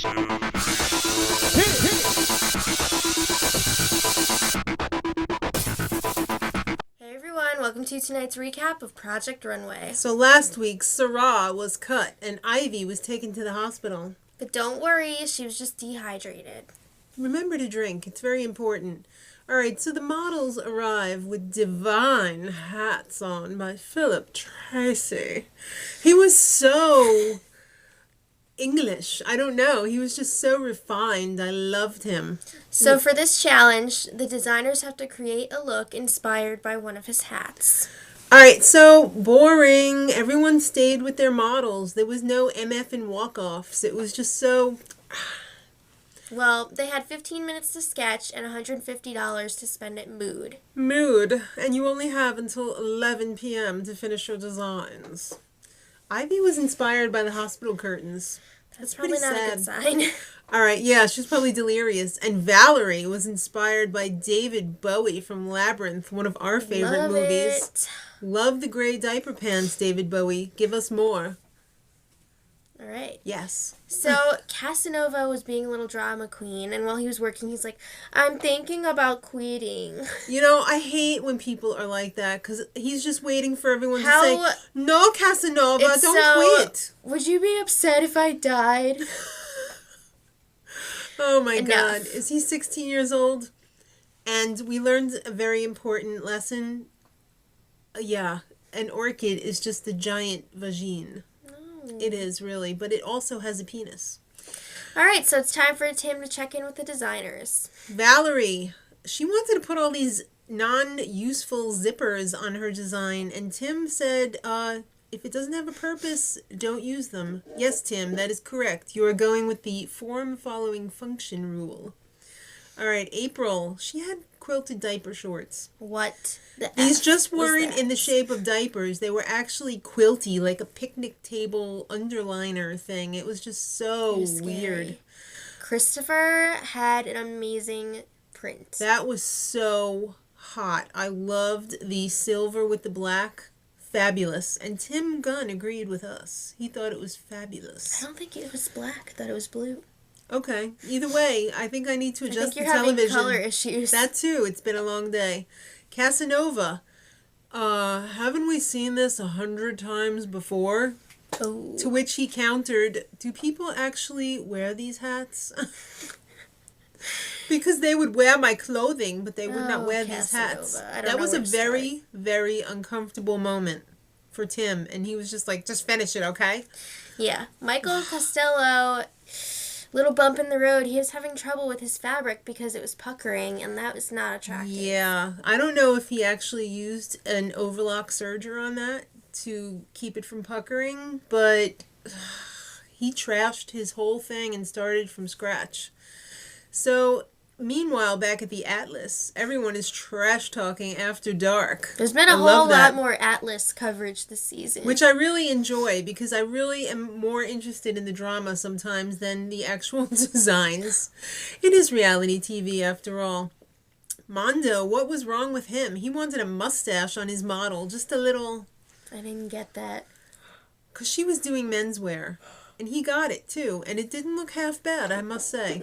Hey everyone, welcome to tonight's recap of Project Runway. So last week, Sarah was cut and Ivy was taken to the hospital. But don't worry, she was just dehydrated. Remember to drink, it's very important. Alright, so the models arrive with divine hats on by Philip Tracy. He was so English. I don't know. He was just so refined. I loved him. So for this challenge, the designers have to create a look inspired by one of his hats. Alright, so boring. Everyone stayed with their models. There was no MF and walk-offs. It was just so... Well, they had 15 minutes to sketch and $150 to spend at Mood. Mood. And you only have until 11 p.m. to finish your designs. Ivy was inspired by the hospital curtains. That's probably not a good sign. Alright, yeah, she's probably delirious. And Valerie was inspired by David Bowie from Labyrinth, one of our favorite movies. Love the gray diaper pants, David Bowie. Give us more. Alright. Yes. So, Casanova was being a little drama queen, and while he was working, he's like, I'm thinking about quitting. You know, I hate when people are like that, because he's just waiting for everyone to say, no, Casanova, don't quit. Would you be upset if I died? Oh my God. Is he 16 years old? And we learned a very important lesson. Yeah, an orchid is just a giant vagine. It is, really, but it also has a penis. All right, so it's time for Tim to check in with the designers. Valerie, she wanted to put all these non-useful zippers on her design, and Tim said, if it doesn't have a purpose, don't use them. Yes, Tim, that is correct. You are going with the form-following-function rule. All right, April, she had quilted diaper shorts. What These just weren't in the shape of diapers. They were actually quilty, like a picnic table underliner thing. It was just so weird. Christopher had an amazing print. That was so hot. I loved the silver with the black. Fabulous. And Tim Gunn agreed with us. He thought it was fabulous. I don't think it was black. I thought it was blue. Okay. Either way, I think I need to adjust the television. I think you're having color issues. That too. It's been a long day. Casanova. Haven't we seen this 100 times before? Oh. To which he countered, do people actually wear these hats? Because they would wear my clothing, but they would not wear these hats. That was a very, very uncomfortable moment for Tim. And he was just like, just finish it, okay? Yeah. Michael Costello... Little bump in the road. He was having trouble with his fabric because it was puckering, and that was not attractive. Yeah. I don't know if he actually used an overlock serger on that to keep it from puckering, but he trashed his whole thing and started from scratch. So, meanwhile, back at the Atlas, everyone is trash-talking After Dark. There's been a whole lot more Atlas coverage this season. Which I really enjoy, because I really am more interested in the drama sometimes than the actual designs. It is reality TV, after all. Mondo, what was wrong with him? He wanted a mustache on his model, just a little... I didn't get that. Because she was doing menswear, and he got it, too. And it didn't look half bad, I must say.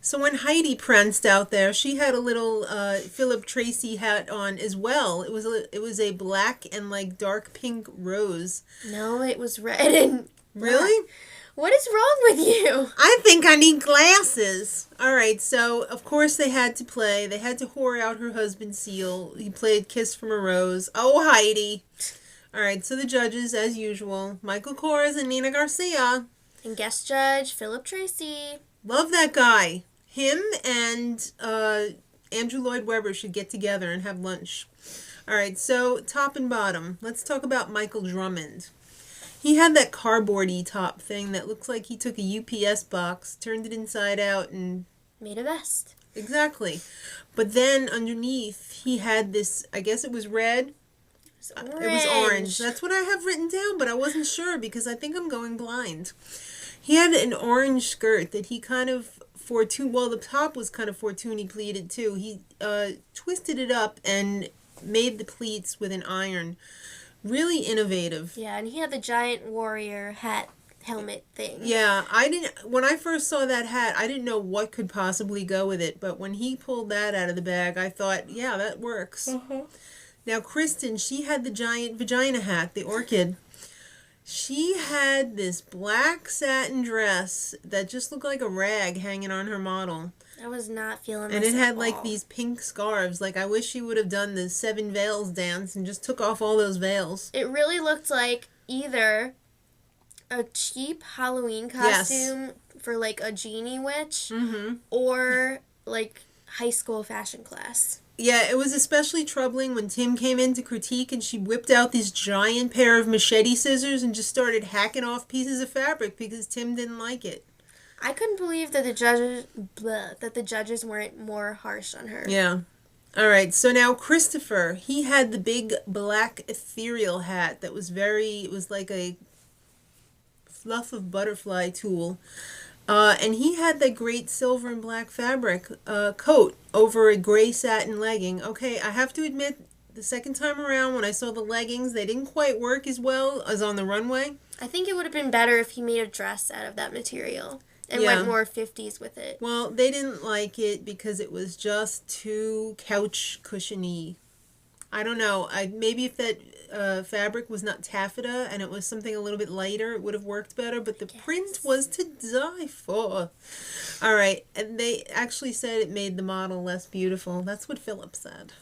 So when Heidi pranced out there, she had a little Philip Tracy hat on as well. It was a black and like dark pink rose. No, it was red and black. Really? What is wrong with you? I think I need glasses. All right, so of course they had to play. They had to whore out her husband Seal. He played Kiss from a Rose. Oh, Heidi. All right, so the judges, as usual, Michael Kors and Nina Garcia. And guest judge, Philip Tracy. Love that guy. Him and Andrew Lloyd Webber should get together and have lunch. All right, so top and bottom. Let's talk about Michael Drummond. He had that cardboardy top thing that looks like he took a UPS box, turned it inside out, and... made a vest. Exactly. But then underneath, he had this, I guess it was red. It was orange. That's what I have written down, but I wasn't sure because I think I'm going blind. He had an orange skirt that he kind of the top was kind of fortuny pleated too. He twisted it up and made the pleats with an iron. Really innovative. Yeah, and he had the giant warrior hat helmet thing. Yeah, I didn't. When I first saw that hat, I didn't know what could possibly go with it. But when he pulled that out of the bag, I thought, yeah, that works. Mm-hmm. Now, Kristen, she had the giant vagina hat, the orchid. She had this black satin dress that just looked like a rag hanging on her model. I was not feeling And this it had at like all. these pink scarves. Like, I wish she would have done the 7 veils dance and just took off all those veils. It really looked like either a cheap Halloween costume for like a genie witch or like high school fashion class. Yeah, it was especially troubling when Tim came in to critique and she whipped out this giant pair of machete scissors and just started hacking off pieces of fabric because Tim didn't like it. I couldn't believe that the judges weren't more harsh on her. Yeah. All right, so now Christopher, he had the big black ethereal hat that was it was like a fluff of butterfly tulle. And he had that great silver and black fabric coat over a gray satin legging. Okay, I have to admit, the second time around when I saw the leggings, they didn't quite work as well as on the runway. I think it would have been better if he made a dress out of that material and Yeah. went more 50s with it. Well, they didn't like it because it was just too couch cushiony. I don't know. Maybe if that fabric was not taffeta and it was something a little bit lighter, it would have worked better. But the print was to die for. All right. And they actually said it made the model less beautiful. That's what Philip said.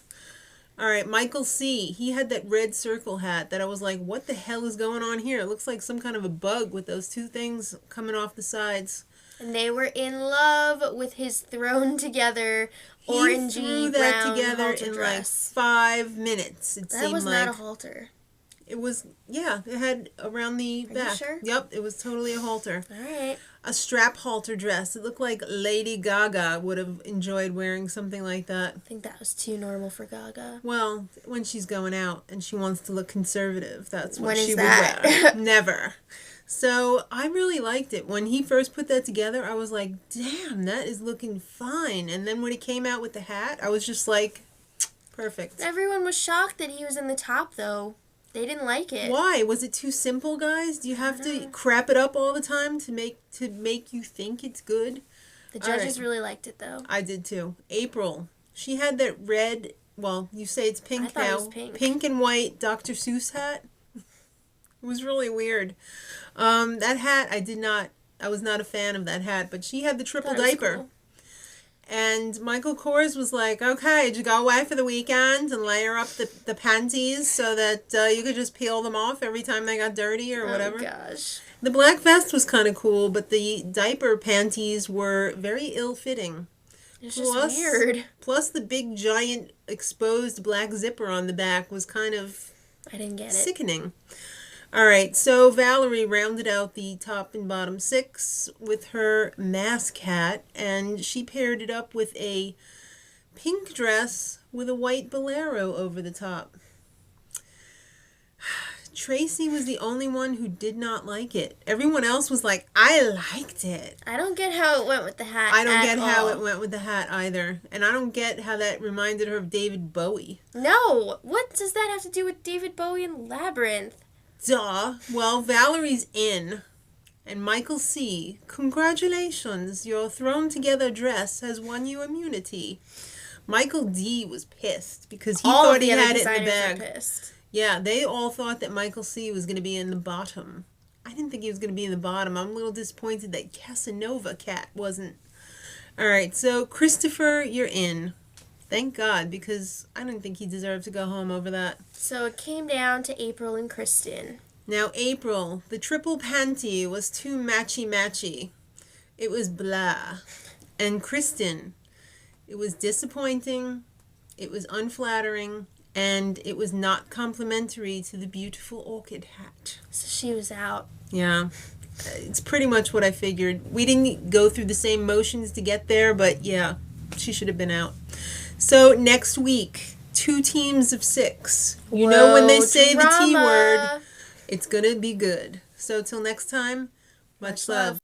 All right. Michael C. He had that red circle hat that I was like, what the hell is going on here? It looks like some kind of a bug with those two things coming off the sides. And they were in love with his thrown together orangey threw that brown together halter in dress. like 5 minutes. It That seemed was like not a halter. it was. Yeah, it had around the Are back. you sure? Yep, it was totally a halter. All right. A strap halter dress. It looked like Lady Gaga would have enjoyed wearing something like that. I think that was too normal for Gaga. Well, when she's going out and she wants to look conservative, that's what When she is would that? wear. Never. So I really liked it. When he first put that together, I was like, damn, that is looking fine. And then when he came out with the hat, I was just like, perfect. Everyone was shocked that he was in the top, though. They didn't like it. Why? Was it too simple, guys? Do you have to crap it up all the time to make you think it's good? The judges All right. really liked it, though. I did too. April. She had that red, well, you say it's pink I thought now. it was pink. Pink and white Dr. Seuss hat. It was really weird. That hat, I was not a fan of that hat, but she had the triple Thought it was diaper. cool. And Michael Kors was like, okay, did you go away for the weekend and layer up the panties so that you could just peel them off every time they got dirty or whatever? Oh, gosh. The black vest was kind of cool, but the diaper panties were very ill-fitting. It's just weird. Plus the big, giant, exposed black zipper on the back was kind of I didn't get it. sickening. All right, so Valerie rounded out the top and bottom 6 with her mask hat, and she paired it up with a pink dress with a white bolero over the top. Tracy was the only one who did not like it. Everyone else was like, I liked it. I don't get how it went with the hat. I don't get at how all. it went with the hat either. And I don't get how that reminded her of David Bowie. No. What does that have to do with David Bowie and Labyrinth? Duh. Well, Valerie's in. And Michael C., congratulations. Your thrown together dress has won you immunity. Michael D. was pissed because he All thought of he the other had it in the designers bag. were pissed. Yeah, they all thought that Michael C. was going to be in the bottom. I didn't think he was going to be in the bottom. I'm a little disappointed that Casanova Cat wasn't. All right, so Christopher, you're in. Thank God, because I didn't think he deserved to go home over that. So it came down to April and Kristen. Now, April, the triple panty was too matchy-matchy. It was blah. And Kristen, it was disappointing, it was unflattering, and it was not complimentary to the beautiful orchid hat. So she was out. Yeah, it's pretty much what I figured. We didn't go through the same motions to get there, but yeah, she should have been out. So next week, 2 teams of 6. You know when they say the T word, it's going to be good. So till next time, much love.